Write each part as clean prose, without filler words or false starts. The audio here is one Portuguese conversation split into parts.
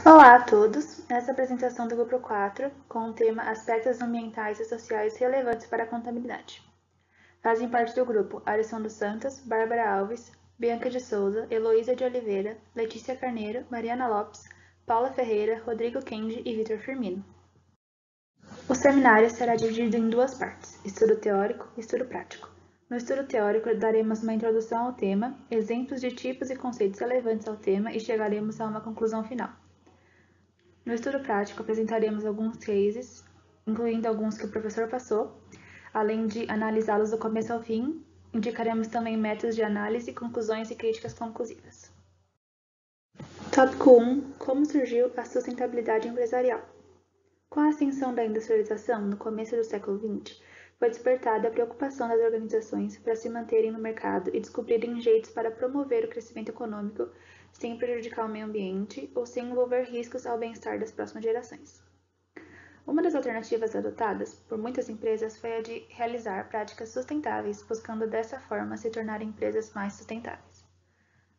Olá a todos! Nessa apresentação do grupo 4, com o tema Aspectos ambientais e sociais relevantes para a contabilidade. Fazem parte do grupo Alisson dos Santos, Bárbara Alves, Bianca de Souza, Heloísa de Oliveira, Letícia Carneiro, Mariana Lopes, Paula Ferreira, Rodrigo Kendi e Vitor Firmino. O seminário será dividido em duas partes, estudo teórico e estudo prático. No estudo teórico, daremos uma introdução ao tema, exemplos de tipos e conceitos relevantes ao tema e chegaremos a uma conclusão final. No estudo prático, apresentaremos alguns cases, incluindo alguns que o professor passou, além de analisá-los do começo ao fim, indicaremos também métodos de análise, conclusões e críticas conclusivas. Tópico 1. Como surgiu a sustentabilidade empresarial? Com a ascensão da industrialização no começo do século XX, foi despertada a preocupação das organizações para se manterem no mercado e descobrirem jeitos para promover o crescimento econômico sem prejudicar o meio ambiente ou sem envolver riscos ao bem-estar das próximas gerações. Uma das alternativas adotadas por muitas empresas foi a de realizar práticas sustentáveis, buscando dessa forma se tornar empresas mais sustentáveis.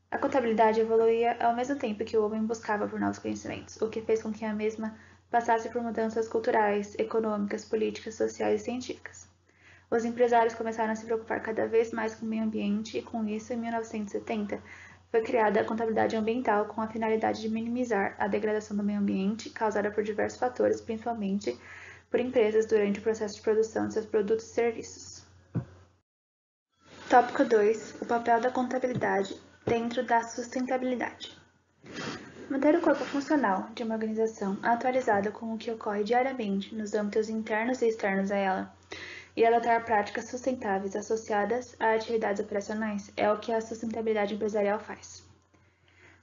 A contabilidade evoluía ao mesmo tempo que o homem buscava por novos conhecimentos, o que fez com que a mesma passasse por mudanças culturais, econômicas, políticas, sociais e científicas. Os empresários começaram a se preocupar cada vez mais com o meio ambiente e, com isso, em 1970, foi criada a contabilidade ambiental com a finalidade de minimizar a degradação do meio ambiente causada por diversos fatores, principalmente por empresas durante o processo de produção de seus produtos e serviços. Tópico 2. O papel da contabilidade dentro da sustentabilidade. Manter o corpo funcional de uma organização atualizado com o que ocorre diariamente nos âmbitos internos e externos a ela e adotar práticas sustentáveis associadas a atividades operacionais é o que a sustentabilidade empresarial faz.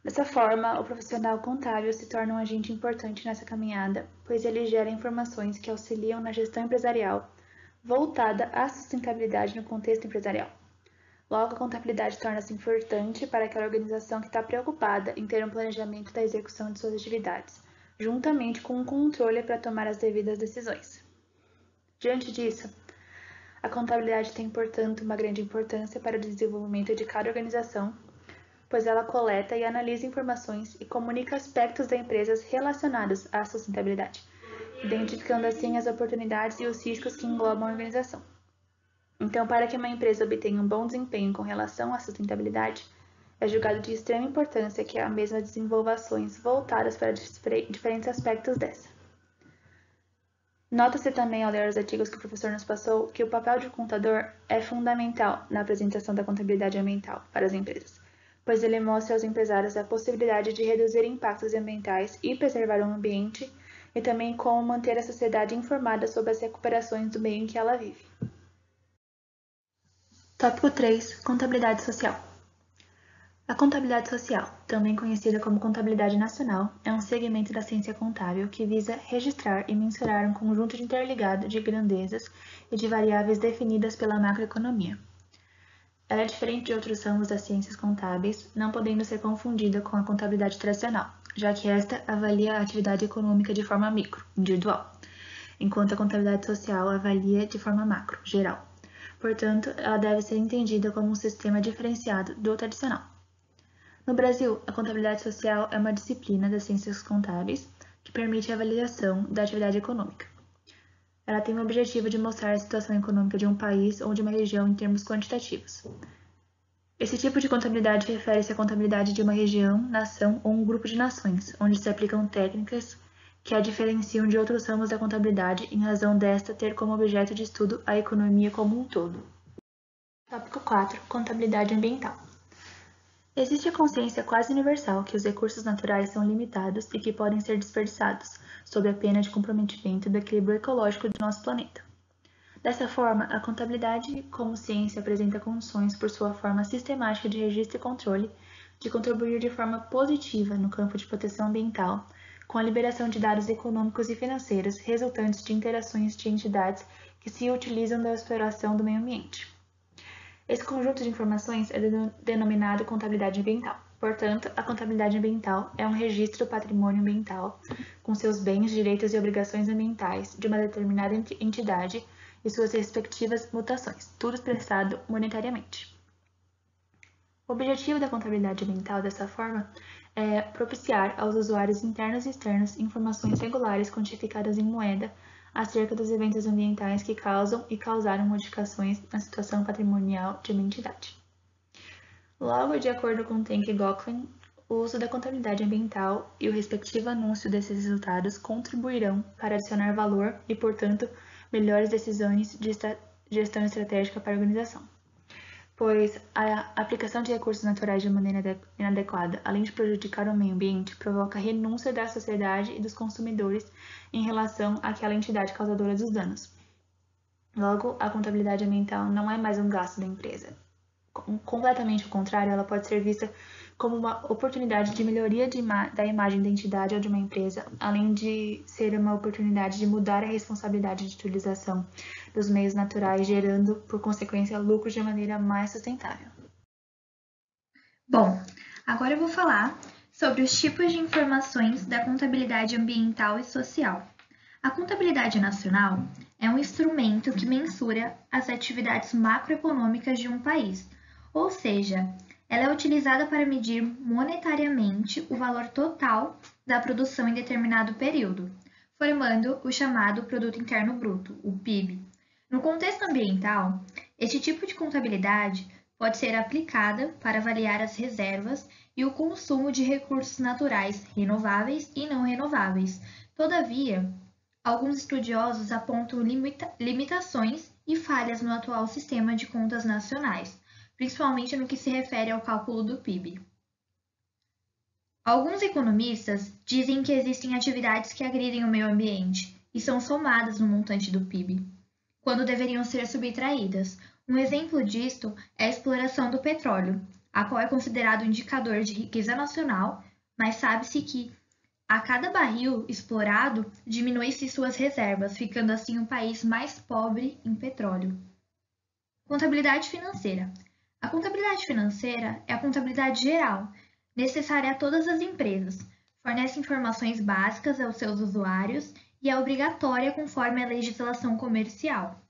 Dessa forma, o profissional contábil se torna um agente importante nessa caminhada, pois ele gera informações que auxiliam na gestão empresarial voltada à sustentabilidade no contexto empresarial. Logo, a contabilidade torna-se importante para aquela organização que está preocupada em ter um planejamento da execução de suas atividades, juntamente com um controle para tomar as devidas decisões. Diante disso, a contabilidade tem, portanto, uma grande importância para o desenvolvimento de cada organização, pois ela coleta e analisa informações e comunica aspectos da empresa relacionados à sustentabilidade, identificando assim as oportunidades e os riscos que englobam a organização. Então, para que uma empresa obtenha um bom desempenho com relação à sustentabilidade, é julgado de extrema importância que a mesma desenvolva ações voltadas para diferentes aspectos dessa. Nota-se também, ao ler os artigos que o professor nos passou, que o papel de contador é fundamental na apresentação da contabilidade ambiental para as empresas, pois ele mostra aos empresários a possibilidade de reduzir impactos ambientais e preservar o ambiente, e também como manter a sociedade informada sobre as recuperações do meio em que ela vive. Tópico 3. Contabilidade social. A contabilidade social, também conhecida como contabilidade nacional, é um segmento da ciência contábil que visa registrar e mensurar um conjunto interligado de grandezas e de variáveis definidas pela macroeconomia. Ela é diferente de outros ramos das ciências contábeis, não podendo ser confundida com a contabilidade tradicional, já que esta avalia a atividade econômica de forma micro, individual, enquanto a contabilidade social avalia de forma macro, geral. Portanto, ela deve ser entendida como um sistema diferenciado do tradicional. No Brasil, a contabilidade social é uma disciplina das ciências contábeis que permite a avaliação da atividade econômica. Ela tem o objetivo de mostrar a situação econômica de um país ou de uma região em termos quantitativos. Esse tipo de contabilidade refere-se à contabilidade de uma região, nação ou um grupo de nações, onde se aplicam técnicas que a diferenciam de outros ramos da contabilidade em razão desta ter como objeto de estudo a economia como um todo. Tópico 4. Contabilidade ambiental. Existe a consciência quase universal que os recursos naturais são limitados e que podem ser desperdiçados, sob a pena de comprometimento do equilíbrio ecológico do nosso planeta. Dessa forma, a contabilidade como ciência apresenta condições, por sua forma sistemática de registro e controle, de contribuir de forma positiva no campo de proteção ambiental, com a liberação de dados econômicos e financeiros resultantes de interações de entidades que se utilizam da exploração do meio ambiente. Esse conjunto de informações é denominado contabilidade ambiental. Portanto, a contabilidade ambiental é um registro do patrimônio ambiental, com seus bens, direitos e obrigações ambientais de uma determinada entidade e suas respectivas mutações, tudo expressado monetariamente. O objetivo da contabilidade ambiental, dessa forma, é propiciar aos usuários internos e externos informações regulares quantificadas em moeda acerca dos eventos ambientais que causam e causaram modificações na situação patrimonial de uma entidade. Logo, de acordo com Tank Gocklin, o uso da contabilidade ambiental e o respectivo anúncio desses resultados contribuirão para adicionar valor e, portanto, melhores decisões de gestão estratégica para a organização, pois a aplicação de recursos naturais de maneira inadequada, além de prejudicar o meio ambiente, provoca a renúncia da sociedade e dos consumidores em relação àquela entidade causadora dos danos. Logo, a contabilidade ambiental não é mais um gasto da empresa. Completamente ao contrário, ela pode ser vista como uma oportunidade de melhoria da imagem da entidade ou de uma empresa, além de ser uma oportunidade de mudar a responsabilidade de utilização dos meios naturais, gerando, por consequência, lucros de maneira mais sustentável. Bom, agora eu vou falar sobre os tipos de informações da contabilidade ambiental e social. A contabilidade nacional é um instrumento que mensura as atividades macroeconômicas de um país, ou seja, ela é utilizada para medir monetariamente o valor total da produção em determinado período, formando o chamado Produto Interno Bruto, o PIB. No contexto ambiental, este tipo de contabilidade pode ser aplicada para avaliar as reservas e o consumo de recursos naturais renováveis e não renováveis. Todavia, alguns estudiosos apontam limitações e falhas no atual sistema de contas nacionais, principalmente no que se refere ao cálculo do PIB. Alguns economistas dizem que existem atividades que agridem o meio ambiente e são somadas no montante do PIB, quando deveriam ser subtraídas. Um exemplo disto é a exploração do petróleo, a qual é considerado um indicador de riqueza nacional, mas sabe-se que a cada barril explorado diminui-se suas reservas, ficando assim um país mais pobre em petróleo. Contabilidade financeira. A contabilidade financeira é a contabilidade geral, necessária a todas as empresas, fornece informações básicas aos seus usuários e é obrigatória conforme a legislação comercial.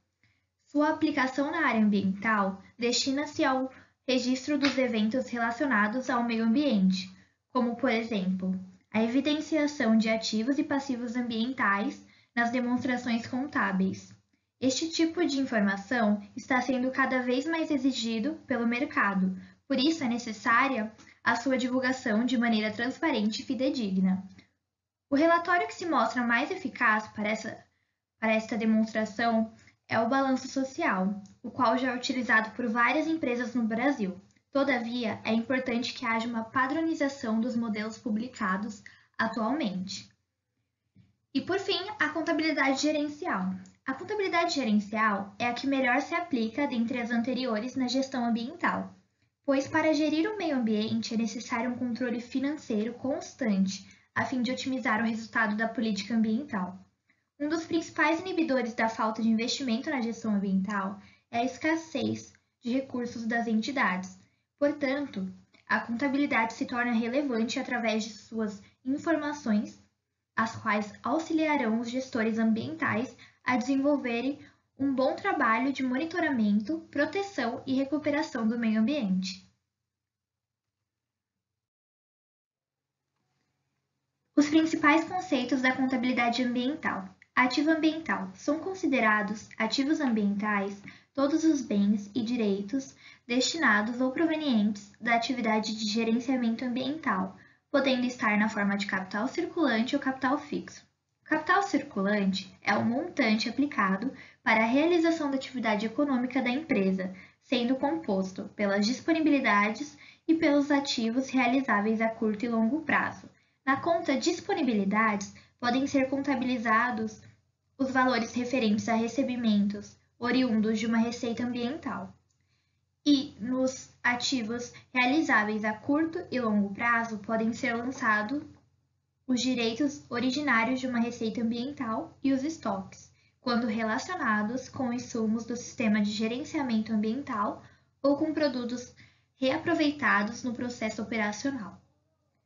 Sua aplicação na área ambiental destina-se ao registro dos eventos relacionados ao meio ambiente, como, por exemplo, a evidenciação de ativos e passivos ambientais nas demonstrações contábeis. Este tipo de informação está sendo cada vez mais exigido pelo mercado, por isso é necessária a sua divulgação de maneira transparente e fidedigna. O relatório que se mostra mais eficaz para esta demonstração é o balanço social, o qual já é utilizado por várias empresas no Brasil. Todavia, é importante que haja uma padronização dos modelos publicados atualmente. E, por fim, a contabilidade gerencial. A contabilidade gerencial é a que melhor se aplica dentre as anteriores na gestão ambiental, pois para gerir o meio ambiente é necessário um controle financeiro constante, a fim de otimizar o resultado da política ambiental. Um dos principais inibidores da falta de investimento na gestão ambiental é a escassez de recursos das entidades. Portanto, a contabilidade se torna relevante através de suas informações, as quais auxiliarão os gestores ambientais a desenvolverem um bom trabalho de monitoramento, proteção e recuperação do meio ambiente. Os principais conceitos da contabilidade ambiental. Ativo ambiental. São considerados ativos ambientais todos os bens e direitos destinados ou provenientes da atividade de gerenciamento ambiental, podendo estar na forma de capital circulante ou capital fixo. O capital circulante é o montante aplicado para a realização da atividade econômica da empresa, sendo composto pelas disponibilidades e pelos ativos realizáveis a curto e longo prazo. Na conta disponibilidades, podem ser contabilizados os valores referentes a recebimentos oriundos de uma receita ambiental. E nos ativos realizáveis a curto e longo prazo, podem ser lançados os direitos originários de uma receita ambiental e os estoques, quando relacionados com insumos do sistema de gerenciamento ambiental ou com produtos reaproveitados no processo operacional.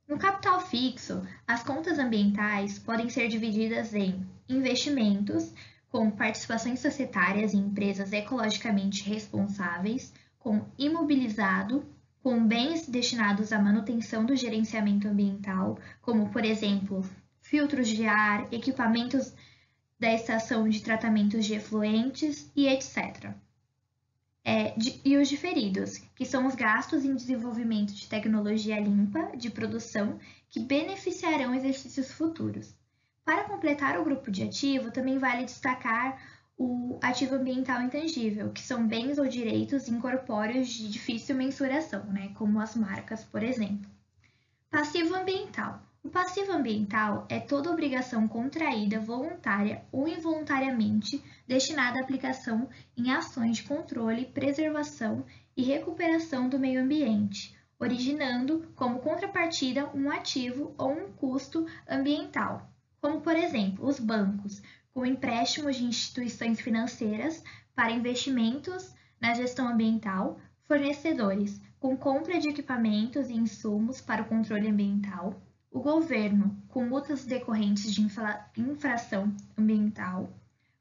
No capital fixo, as contas ambientais podem ser divididas em investimentos, com participações societárias em empresas ecologicamente responsáveis, com imobilizado, com bens destinados à manutenção do gerenciamento ambiental, como, por exemplo, filtros de ar, equipamentos da estação de tratamentos de efluentes e etc. E os diferidos, que são os gastos em desenvolvimento de tecnologia limpa de produção que beneficiarão exercícios futuros. Para completar o grupo de ativo, também vale destacar o ativo ambiental intangível, que são bens ou direitos incorpóreos de difícil mensuração, como as marcas, por exemplo. Passivo ambiental. O passivo ambiental é toda obrigação contraída voluntária ou involuntariamente destinada à aplicação em ações de controle, preservação e recuperação do meio ambiente, originando como contrapartida um ativo ou um custo ambiental, como por exemplo os bancos, com empréstimos de instituições financeiras para investimentos na gestão ambiental, fornecedores, com compra de equipamentos e insumos para o controle ambiental, o governo, com multas decorrentes de infração ambiental,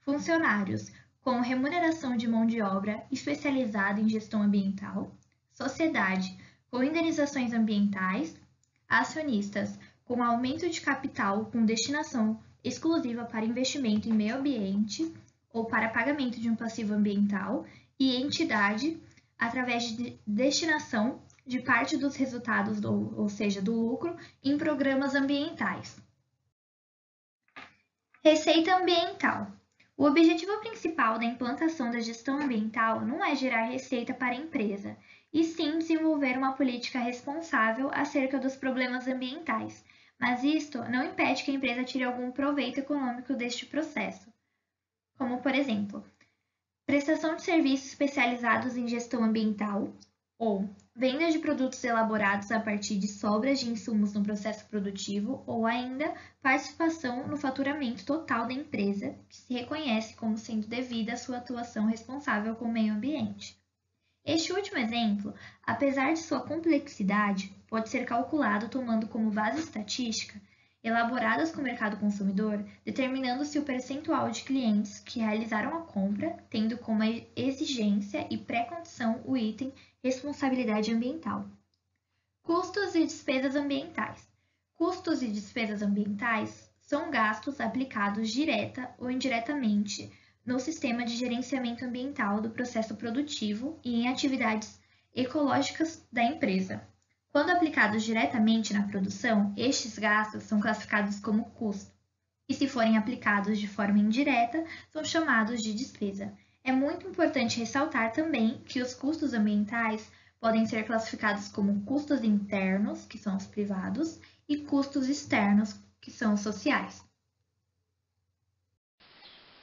funcionários, com remuneração de mão de obra especializada em gestão ambiental, sociedade, com indenizações ambientais, acionistas, com aumento de capital com destinação exclusiva para investimento em meio ambiente ou para pagamento de um passivo ambiental, e entidade, através de destinação de parte dos resultados, ou seja, do lucro, em programas ambientais. Receita ambiental. O objetivo principal da implantação da gestão ambiental não é gerar receita para a empresa, e sim desenvolver uma política responsável acerca dos problemas ambientais, mas isto não impede que a empresa tire algum proveito econômico deste processo, como, por exemplo, prestação de serviços especializados em gestão ambiental ou venda de produtos elaborados a partir de sobras de insumos no processo produtivo ou ainda participação no faturamento total da empresa, que se reconhece como sendo devida à sua atuação responsável com o meio ambiente. Este último exemplo, apesar de sua complexidade, pode ser calculado tomando como base estatística elaboradas com o mercado consumidor, determinando-se o percentual de clientes que realizaram a compra, tendo como exigência e pré-condição o item responsabilidade ambiental. Custos e despesas ambientais. Custos e despesas ambientais são gastos aplicados direta ou indiretamente no sistema de gerenciamento ambiental do processo produtivo e em atividades ecológicas da empresa. Quando aplicados diretamente na produção, estes gastos são classificados como custo, e se forem aplicados de forma indireta, são chamados de despesa. É muito importante ressaltar também que os custos ambientais podem ser classificados como custos internos, que são os privados, e custos externos, que são os sociais.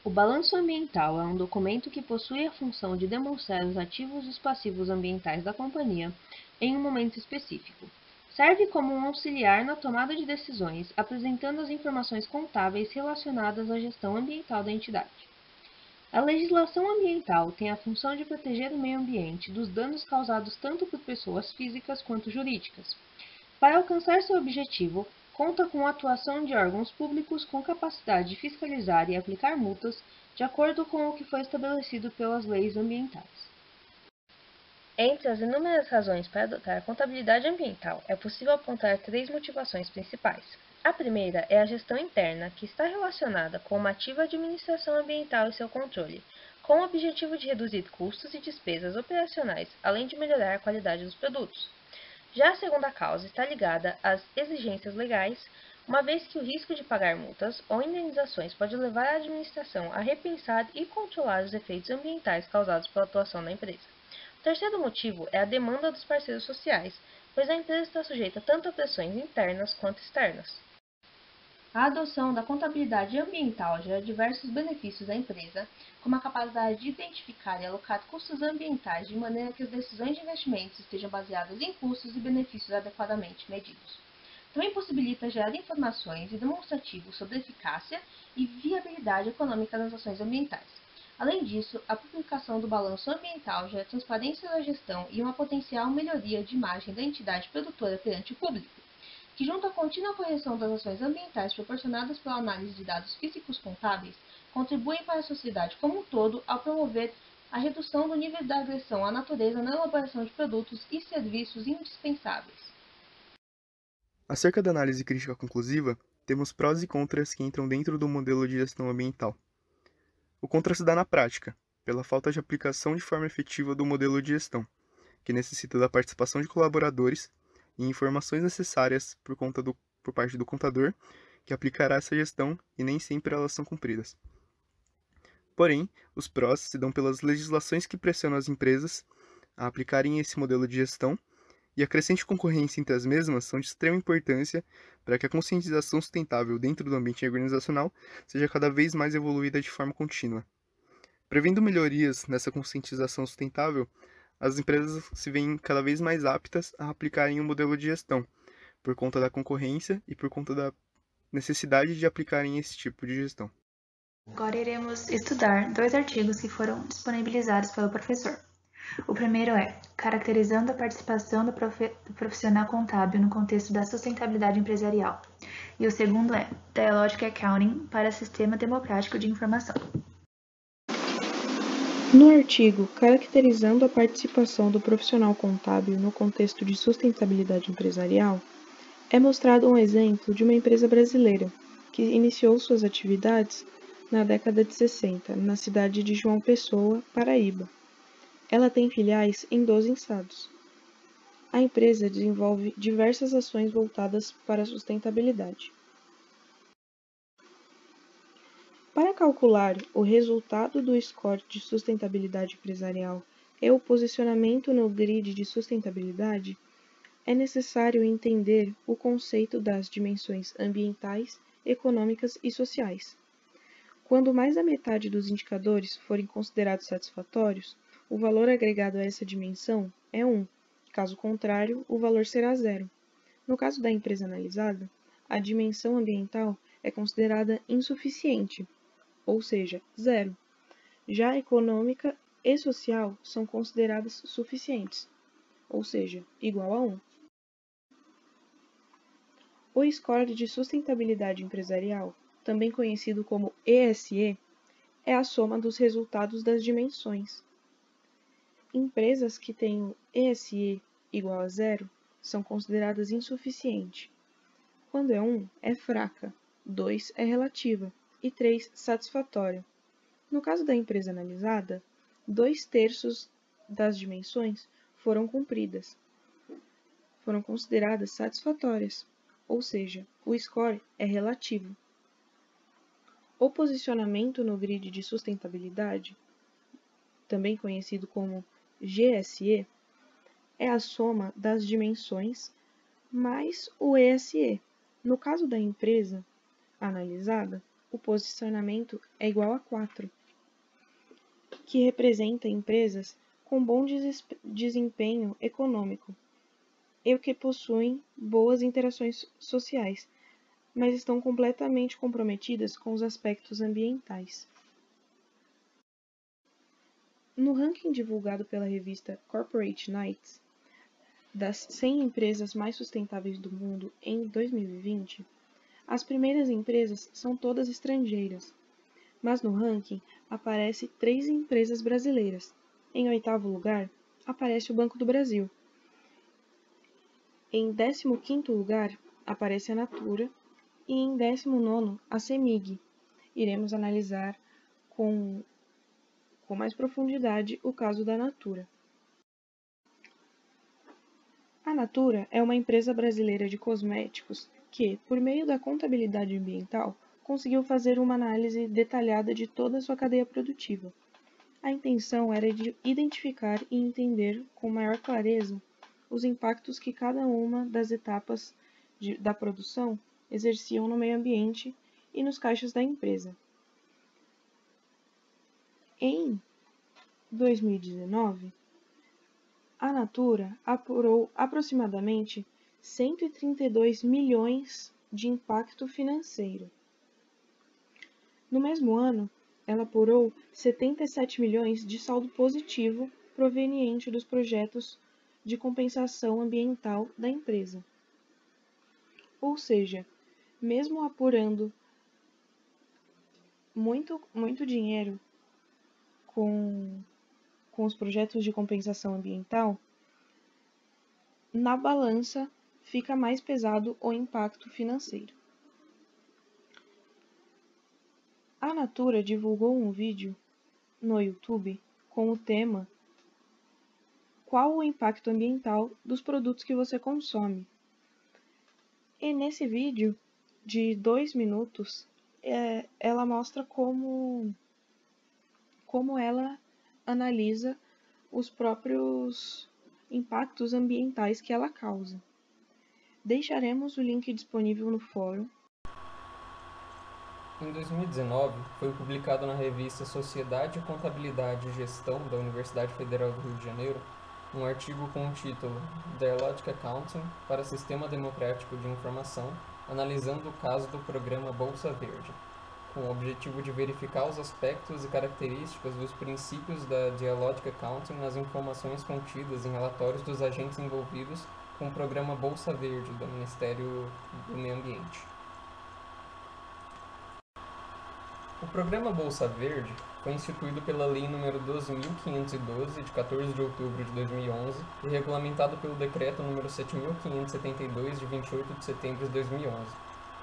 O balanço ambiental é um documento que possui a função de demonstrar os ativos e os passivos ambientais da companhia em um momento específico. Serve como um auxiliar na tomada de decisões, apresentando as informações contábeis relacionadas à gestão ambiental da entidade. A legislação ambiental tem a função de proteger o meio ambiente dos danos causados tanto por pessoas físicas quanto jurídicas. Para alcançar seu objetivo, conta com a atuação de órgãos públicos com capacidade de fiscalizar e aplicar multas de acordo com o que foi estabelecido pelas leis ambientais. Entre as inúmeras razões para adotar a contabilidade ambiental, é possível apontar 3 motivações principais. A primeira é a gestão interna, que está relacionada com uma ativa administração ambiental e seu controle, com o objetivo de reduzir custos e despesas operacionais, além de melhorar a qualidade dos produtos. Já a segunda causa está ligada às exigências legais, uma vez que o risco de pagar multas ou indenizações pode levar a administração a repensar e controlar os efeitos ambientais causados pela atuação da empresa. O terceiro motivo é a demanda dos parceiros sociais, pois a empresa está sujeita tanto a pressões internas quanto externas. A adoção da contabilidade ambiental gera diversos benefícios à empresa, como a capacidade de identificar e alocar custos ambientais de maneira que as decisões de investimentos estejam baseadas em custos e benefícios adequadamente medidos. Também possibilita gerar informações e demonstrativos sobre eficácia e viabilidade econômica das ações ambientais. Além disso, a publicação do balanço ambiental gera transparência na gestão e uma potencial melhoria de imagem da entidade produtora perante o público, que, junto à contínua correção das ações ambientais proporcionadas pela análise de dados físicos contábeis, contribuem para a sociedade como um todo ao promover a redução do nível da agressão à natureza na elaboração de produtos e serviços indispensáveis. Acerca da análise crítica conclusiva, temos prós e contras que entram dentro do modelo de gestão ambiental. O contra se dá na prática, pela falta de aplicação de forma efetiva do modelo de gestão, que necessita da participação de colaboradores e informações necessárias por parte do contador, que aplicará essa gestão e nem sempre elas são cumpridas. Porém, os prós se dão pelas legislações que pressionam as empresas a aplicarem esse modelo de gestão, e a crescente concorrência entre as mesmas são de extrema importância para que a conscientização sustentável dentro do ambiente organizacional seja cada vez mais evoluída de forma contínua. Prevendo melhorias nessa conscientização sustentável, as empresas se veem cada vez mais aptas a aplicarem o modelo de gestão, por conta da concorrência e por conta da necessidade de aplicarem esse tipo de gestão. Agora iremos estudar 2 artigos que foram disponibilizados pelo professor. O primeiro é Caracterizando a participação do profissional contábil no contexto da sustentabilidade empresarial. E o segundo é Dialogic Accounting para Sistema Democrático de Informação. No artigo Caracterizando a participação do profissional contábil no contexto de sustentabilidade empresarial, é mostrado um exemplo de uma empresa brasileira que iniciou suas atividades na década de 60, na cidade de João Pessoa, Paraíba. Ela tem filiais em 12 estados. A empresa desenvolve diversas ações voltadas para a sustentabilidade. Para calcular o resultado do score de sustentabilidade empresarial e o posicionamento no grid de sustentabilidade, é necessário entender o conceito das dimensões ambientais, econômicas e sociais. Quando mais da metade dos indicadores forem considerados satisfatórios, o valor agregado a essa dimensão é 1. Caso contrário, o valor será 0. No caso da empresa analisada, a dimensão ambiental é considerada insuficiente, ou seja, 0. Já a econômica e social são consideradas suficientes, ou seja, igual a 1. O score de sustentabilidade empresarial, também conhecido como ESE, é a soma dos resultados das dimensões. Empresas que têm o ESE igual a 0 são consideradas insuficientes. Quando é 1, é fraca, 2 é relativa e 3 satisfatória. No caso da empresa analisada, 2/3 das dimensões foram cumpridas, foram consideradas satisfatórias, ou seja, o score é relativo. O posicionamento no grid de sustentabilidade, também conhecido como GSE, é a soma das dimensões mais o ESE. No caso da empresa analisada, o posicionamento é igual a 4, que representa empresas com bom desempenho econômico e que possuem boas interações sociais, mas estão completamente comprometidas com os aspectos ambientais. No ranking divulgado pela revista Corporate Knights, das 100 empresas mais sustentáveis do mundo em 2020, as primeiras empresas são todas estrangeiras, mas no ranking aparecem 3 empresas brasileiras. Em 8º lugar, aparece o Banco do Brasil. Em 15º lugar, aparece a Natura e em 19º, a CEMIG. Iremos analisar com mais profundidade o caso da Natura. A Natura é uma empresa brasileira de cosméticos que, por meio da contabilidade ambiental, conseguiu fazer uma análise detalhada de toda a sua cadeia produtiva. A intenção era de identificar e entender com maior clareza os impactos que cada uma das etapas da produção exerciam no meio ambiente e nos caixas da empresa. Em 2019, a Natura apurou aproximadamente 132 milhões de impacto financeiro. No mesmo ano, ela apurou 77 milhões de saldo positivo proveniente dos projetos de compensação ambiental da empresa. Ou seja, mesmo apurando muito dinheiro com com os projetos de compensação ambiental, na balança fica mais pesado o impacto financeiro. A Natura divulgou um vídeo no YouTube com o tema "Qual o impacto ambiental dos produtos que você consome?". E nesse vídeo de 2 minutos, ela mostra como ela analisa os próprios impactos ambientais que ela causa. Deixaremos o link disponível no fórum. Em 2019, foi publicado na revista Sociedade, Contabilidade e Gestão da Universidade Federal do Rio de Janeiro um artigo com o título Dialogic Accounting para Sistema Democrático de Informação, analisando o caso do programa Bolsa Verde, com o objetivo de verificar os aspectos e características dos princípios da Dialogic Accounting nas informações contidas em relatórios dos agentes envolvidos com o programa Bolsa Verde do Ministério do Meio Ambiente. O programa Bolsa Verde foi instituído pela Lei nº 12.512, de 14 de outubro de 2011, e regulamentado pelo Decreto nº 7.572, de 28 de setembro de 2011,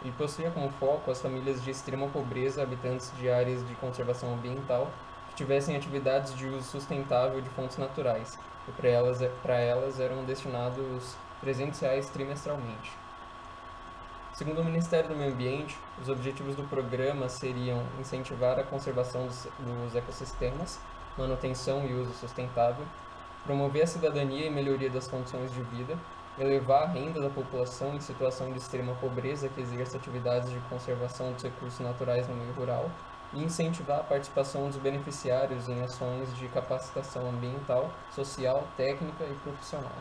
e possuía como foco as famílias de extrema pobreza habitantes de áreas de conservação ambiental que tivessem atividades de uso sustentável de fontes naturais, e para elas eram destinados R$ 300 trimestralmente. Segundo o Ministério do Meio Ambiente, os objetivos do programa seriam incentivar a conservação dos ecossistemas, manutenção e uso sustentável, promover a cidadania e melhoria das condições de vida, elevar a renda da população em situação de extrema pobreza que exerce atividades de conservação dos recursos naturais no meio rural e incentivar a participação dos beneficiários em ações de capacitação ambiental, social, técnica e profissional.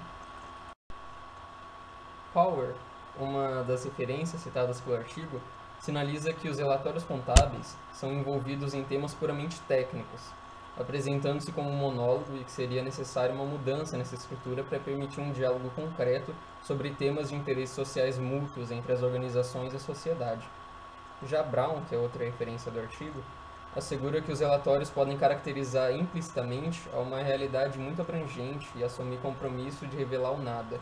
Power, uma das referências citadas pelo artigo, sinaliza que os relatórios contábeis são envolvidos em temas puramente técnicos, apresentando-se como um monólogo e que seria necessária uma mudança nessa estrutura para permitir um diálogo concreto sobre temas de interesses sociais mútuos entre as organizações e a sociedade. Já Brown, que é outra referência do artigo, assegura que os relatórios podem caracterizar implicitamente uma realidade muito abrangente e assumir compromisso de revelar o nada.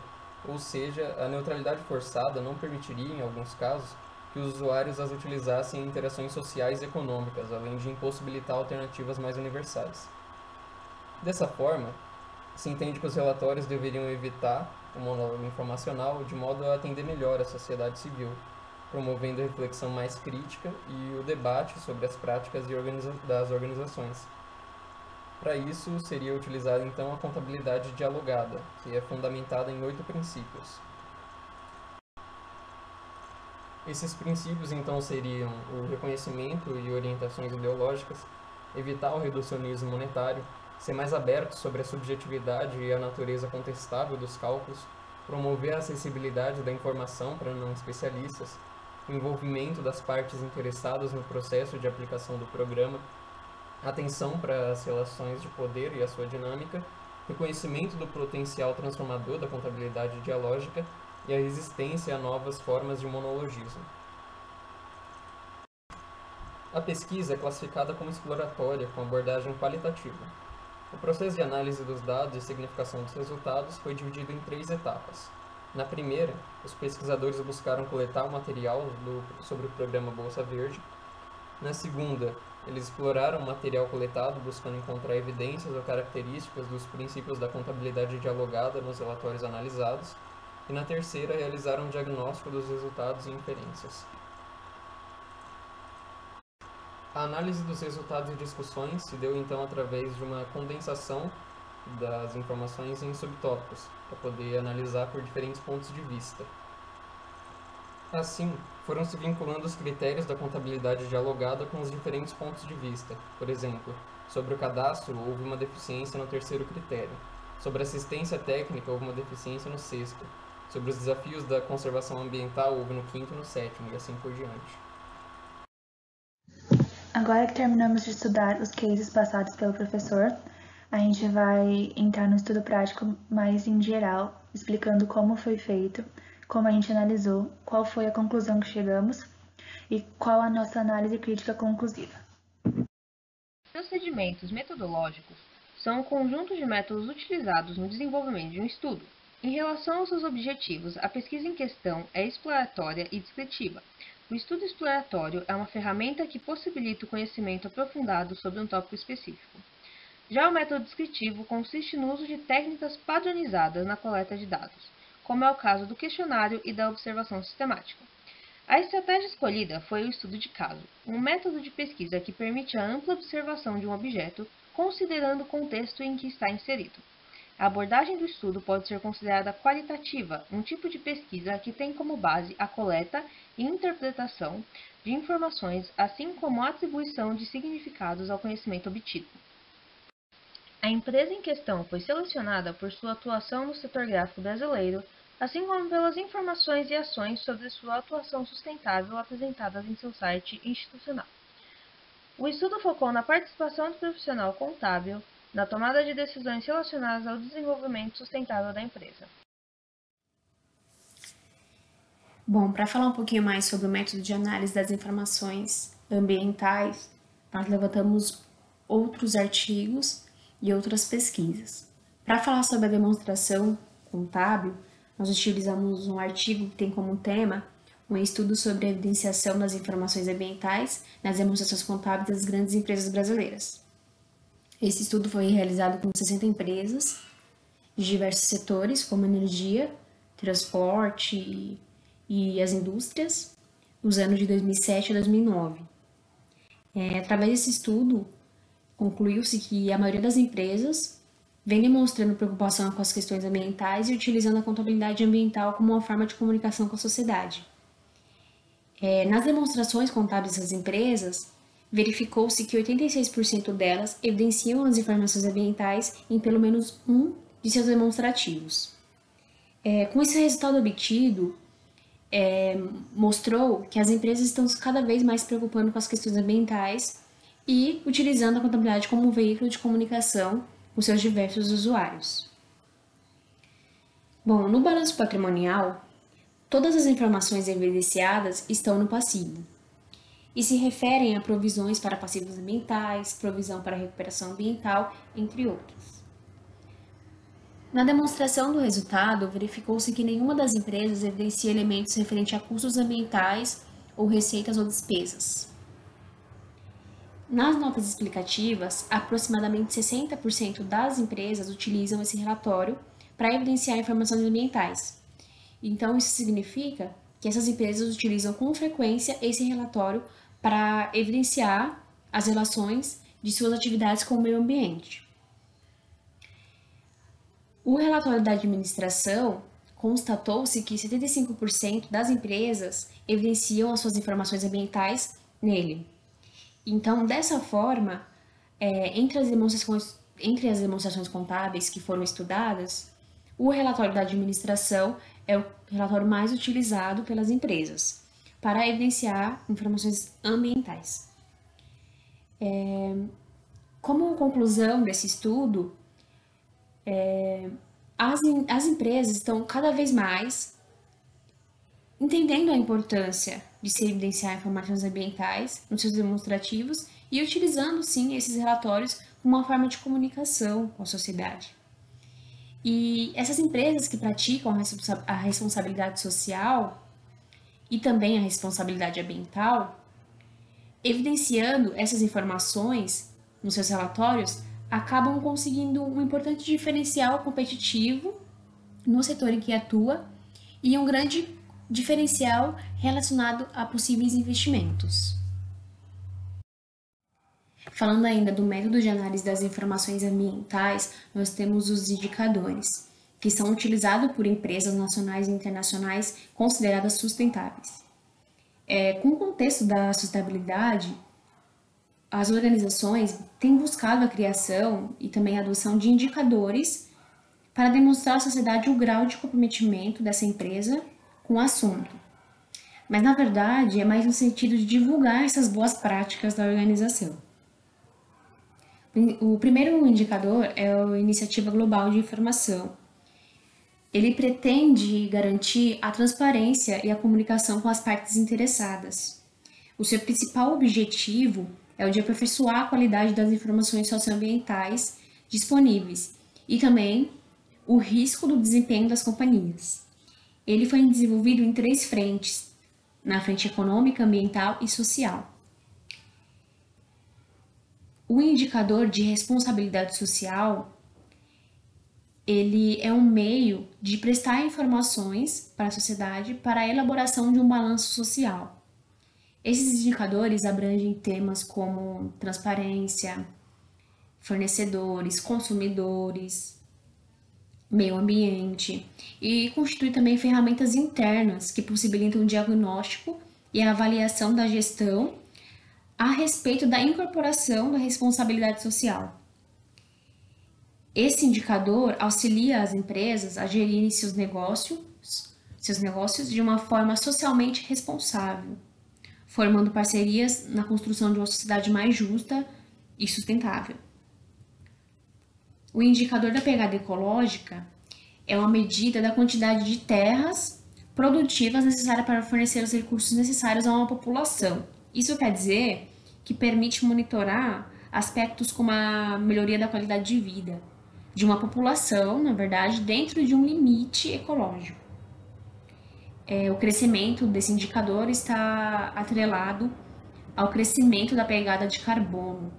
Ou seja, a neutralidade forçada não permitiria, em alguns casos, que os usuários as utilizassem em interações sociais e econômicas, além de impossibilitar alternativas mais universais. Dessa forma, se entende que os relatórios deveriam evitar o monólogo informacional de modo a atender melhor a sociedade civil, promovendo a reflexão mais crítica e o debate sobre as práticas das organizações. Para isso, seria utilizada então a contabilidade dialogada, que é fundamentada em 8 princípios. Esses princípios então seriam o reconhecimento e orientações ideológicas, evitar o reducionismo monetário, ser mais aberto sobre a subjetividade e a natureza contestável dos cálculos, promover a acessibilidade da informação para não especialistas, o envolvimento das partes interessadas no processo de aplicação do programa, atenção para as relações de poder e a sua dinâmica, reconhecimento do potencial transformador da contabilidade dialógica e a resistência a novas formas de monologismo. A pesquisa é classificada como exploratória, com abordagem qualitativa. O processo de análise dos dados e significação dos resultados foi dividido em 3 etapas. Na primeira, os pesquisadores buscaram coletar o material sobre o programa Bolsa Verde. Na segunda, eles exploraram o material coletado buscando encontrar evidências ou características dos princípios da contabilidade dialogada nos relatórios analisados. E na terceira, realizaram um diagnóstico dos resultados e inferências. A análise dos resultados e discussões se deu então através de uma condensação das informações em subtópicos, para poder analisar por diferentes pontos de vista. Assim, foram se vinculando os critérios da contabilidade dialogada com os diferentes pontos de vista. Por exemplo, sobre o cadastro, houve uma deficiência no terceiro critério. Sobre a assistência técnica, houve uma deficiência no sexto. Sobre os desafios da conservação ambiental, houve no quinto e no sétimo, e assim por diante. Agora que terminamos de estudar os cases passados pelo professor, a gente vai entrar no estudo prático mais em geral, explicando como foi feito, como a gente analisou, qual foi a conclusão que chegamos e qual a nossa análise crítica conclusiva. Procedimentos metodológicos são um conjunto de métodos utilizados no desenvolvimento de um estudo. Em relação aos seus objetivos, a pesquisa em questão é exploratória e descritiva. O estudo exploratório é uma ferramenta que possibilita o conhecimento aprofundado sobre um tópico específico. Já o método descritivo consiste no uso de técnicas padronizadas na coleta de dados, como é o caso do questionário e da observação sistemática. A estratégia escolhida foi o estudo de caso, um método de pesquisa que permite a ampla observação de um objeto, considerando o contexto em que está inserido. A abordagem do estudo pode ser considerada qualitativa, um tipo de pesquisa que tem como base a coleta e interpretação de informações, assim como a atribuição de significados ao conhecimento obtido. A empresa em questão foi selecionada por sua atuação no setor gráfico brasileiro, assim como pelas informações e ações sobre sua atuação sustentável apresentadas em seu site institucional. O estudo focou na participação do profissional contábil na tomada de decisões relacionadas ao desenvolvimento sustentável da empresa. Bom, para falar um pouquinho mais sobre o método de análise das informações ambientais, nós levantamos outros artigos e outras pesquisas. Para falar sobre a demonstração contábil, nós utilizamos um artigo que tem como tema um estudo sobre a evidenciação das informações ambientais nas demonstrações contábeis das grandes empresas brasileiras. Esse estudo foi realizado com 60 empresas de diversos setores, como energia, transporte e as indústrias, nos anos de 2007 a 2009. Através desse estudo, concluiu-se que a maioria das empresas vem demonstrando preocupação com as questões ambientais e utilizando a contabilidade ambiental como uma forma de comunicação com a sociedade. Nas demonstrações contábeis das empresas, verificou-se que 86% delas evidenciam as informações ambientais em pelo menos um de seus demonstrativos. Com esse resultado obtido, mostrou que as empresas estão cada vez mais se preocupando com as questões ambientais e utilizando a contabilidade como um veículo de comunicação com seus diversos usuários. Bom, no balanço patrimonial, todas as informações evidenciadas estão no passivo e se referem a provisões para passivos ambientais, provisão para recuperação ambiental, entre outros. Na demonstração do resultado, verificou-se que nenhuma das empresas evidencia elementos referentes a custos ambientais ou receitas ou despesas. Nas notas explicativas, aproximadamente 60% das empresas utilizam esse relatório para evidenciar informações ambientais. Então, isso significa que essas empresas utilizam com frequência esse relatório para evidenciar as relações de suas atividades com o meio ambiente. O relatório da administração constatou-se que 75% das empresas evidenciam as suas informações ambientais nele. Então, dessa forma, entre as demonstrações contábeis que foram estudadas, o relatório da administração é o relatório mais utilizado pelas empresas para evidenciar informações ambientais. Como conclusão desse estudo, as empresas estão cada vez mais entendendo a importância de se evidenciar informações ambientais nos seus demonstrativos e utilizando, sim, esses relatórios como uma forma de comunicação com a sociedade. E essas empresas que praticam a responsabilidade social e também a responsabilidade ambiental, evidenciando essas informações nos seus relatórios, acabam conseguindo um importante diferencial competitivo no setor em que atua e um grande diferencial relacionado a possíveis investimentos. Falando ainda do método de análise das informações ambientais, nós temos os indicadores, que são utilizados por empresas nacionais e internacionais consideradas sustentáveis. Com o contexto da sustentabilidade, as organizações têm buscado a criação e também a adoção de indicadores para demonstrar à sociedade o grau de comprometimento dessa empresa com o assunto. Mas, na verdade, é mais no sentido de divulgar essas boas práticas da organização. O primeiro indicador é a Iniciativa Global de Informação. Ele pretende garantir a transparência e a comunicação com as partes interessadas. O seu principal objetivo é o de aperfeiçoar a qualidade das informações socioambientais disponíveis e também o risco do desempenho das companhias. Ele foi desenvolvido em 3 frentes, na frente econômica, ambiental e social. O indicador de responsabilidade social, ele é um meio de prestar informações para a sociedade para a elaboração de um balanço social. Esses indicadores abrangem temas como transparência, fornecedores, consumidores, meio ambiente e constitui também ferramentas internas que possibilitam o diagnóstico e a avaliação da gestão a respeito da incorporação da responsabilidade social. Esse indicador auxilia as empresas a gerirem seus negócios de uma forma socialmente responsável, formando parcerias na construção de uma sociedade mais justa e sustentável. O indicador da pegada ecológica é uma medida da quantidade de terras produtivas necessária para fornecer os recursos necessários a uma população. Isso quer dizer que permite monitorar aspectos como a melhoria da qualidade de vida de uma população, na verdade, dentro de um limite ecológico. O crescimento desse indicador está atrelado ao crescimento da pegada de carbono.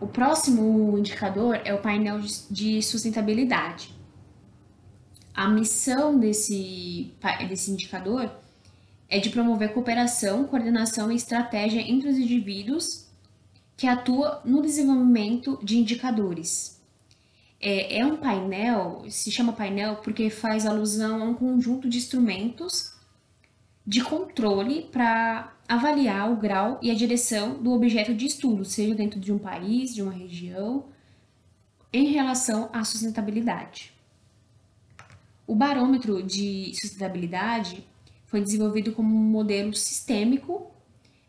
O próximo indicador é o painel de sustentabilidade. A missão desse indicador é de promover cooperação, coordenação e estratégia entre os indivíduos que atuam no desenvolvimento de indicadores. É um painel, se chama painel porque faz alusão a um conjunto de instrumentos de controle para avaliar o grau e a direção do objeto de estudo, seja dentro de um país, de uma região, em relação à sustentabilidade. O barômetro de sustentabilidade foi desenvolvido como um modelo sistêmico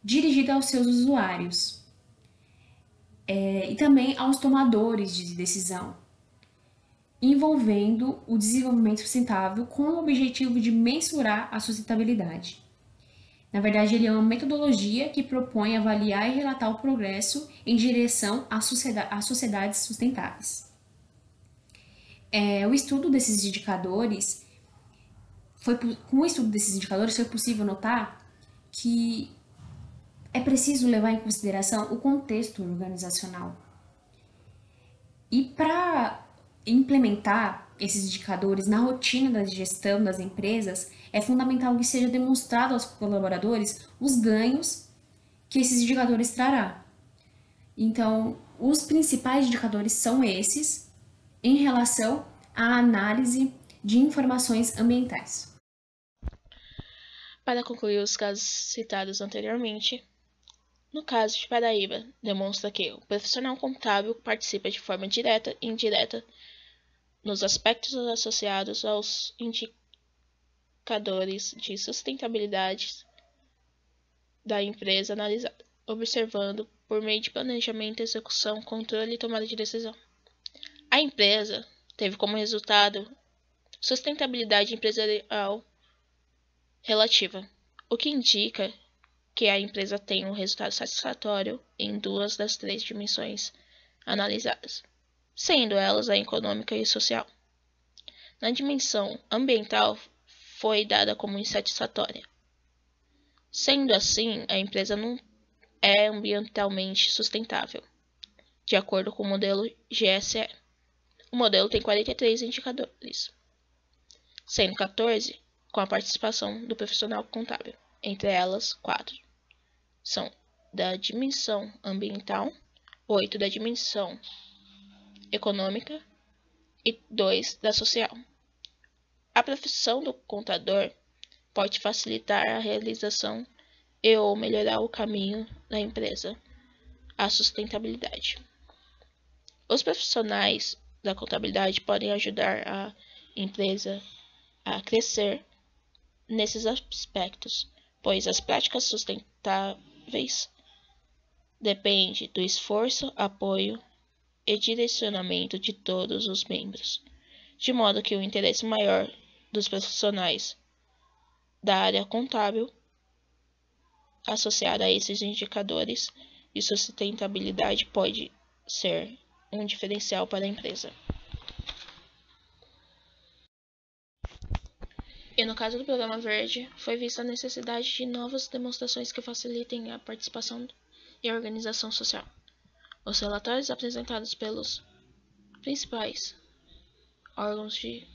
dirigido aos seus usuários e também aos tomadores de decisão, envolvendo o desenvolvimento sustentável com o objetivo de mensurar a sustentabilidade. Na verdade, ele é uma metodologia que propõe avaliar e relatar o progresso em direção às sociedades sustentáveis. O estudo desses indicadores, foi possível notar que é preciso levar em consideração o contexto organizacional. E para implementar esses indicadores na rotina da gestão das empresas, é fundamental que seja demonstrado aos colaboradores os ganhos que esses indicadores trará. Então, os principais indicadores são esses em relação à análise de informações ambientais. Para concluir os casos citados anteriormente, no caso de Paraíba, demonstra que o profissional contábil participa de forma direta e indireta nos aspectos associados aos indicadores de sustentabilidade da empresa analisada, observando por meio de planejamento, execução, controle e tomada de decisão. A empresa teve como resultado sustentabilidade empresarial relativa, o que indica que a empresa tem um resultado satisfatório em 2 das 3 dimensões analisadas, sendo elas a econômica e social. Na dimensão ambiental, foi dada como insatisfatória. Sendo assim, a empresa não é ambientalmente sustentável, de acordo com o modelo GSE. O modelo tem 43 indicadores, sendo 14 com a participação do profissional contábil. Entre elas, 4 são da dimensão ambiental, 8 da dimensão econômica e 2 da social. A profissão do contador pode facilitar a realização e ou melhorar o caminho da empresa à sustentabilidade. Os profissionais da contabilidade podem ajudar a empresa a crescer nesses aspectos, pois as práticas sustentáveis dependem do esforço, apoio e direcionamento de todos os membros, de modo que o interesse maior dos profissionais da área contábil associado a esses indicadores de sustentabilidade pode ser um diferencial para a empresa. E no caso do Programa Verde, foi vista a necessidade de novas demonstrações que facilitem a participação e a organização social. Os relatórios apresentados pelos principais órgãos de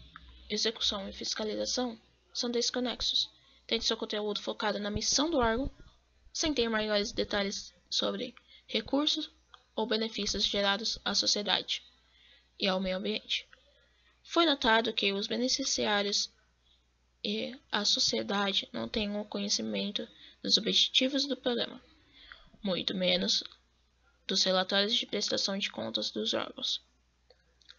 execução e fiscalização são desconexos, tendo seu conteúdo focado na missão do órgão, sem ter maiores detalhes sobre recursos ou benefícios gerados à sociedade e ao meio ambiente. Foi notado que os beneficiários e a sociedade não têm o conhecimento dos objetivos do programa, muito menos dos relatórios de prestação de contas dos órgãos.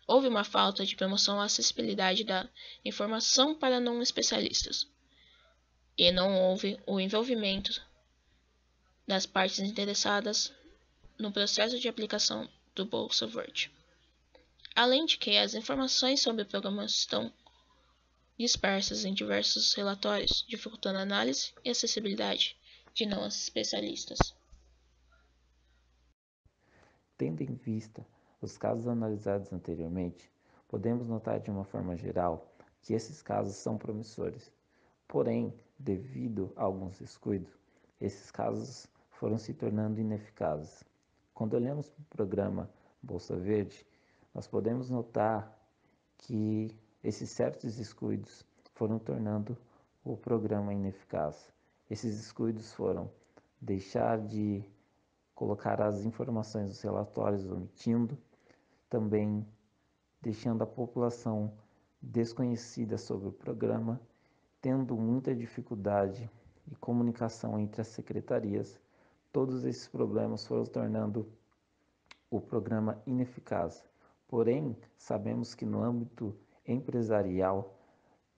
Houve uma falta de promoção à acessibilidade da informação para não especialistas, e não houve o envolvimento das partes interessadas no processo de aplicação do Bolsa Verde. Além de que as informações sobre o programa estão dispersas em diversos relatórios, dificultando a análise e acessibilidade de não especialistas. Tendo em vista os casos analisados anteriormente, podemos notar de uma forma geral que esses casos são promissores. Porém, devido a alguns descuidos, esses casos foram se tornando ineficazes. Quando olhamos para o programa Bolsa Verde, nós podemos notar que esses certos descuidos foram tornando o programa ineficaz. Esses descuidos foram deixar de colocar as informações dos relatórios omitindo, também deixando a população desconhecida sobre o programa, tendo muita dificuldade e comunicação entre as secretarias. Todos esses problemas foram tornando o programa ineficaz. Porém, sabemos que no âmbito empresarial,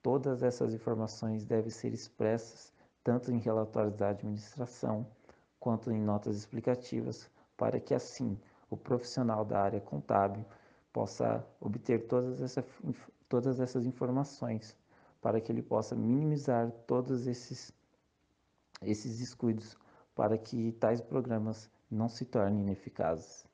todas essas informações devem ser expressas tanto em relatórios da administração quanto em notas explicativas, para que assim o profissional da área contábil possa obter todas essas informações, para que ele possa minimizar todos esses descuidos, para que tais programas não se tornem ineficazes.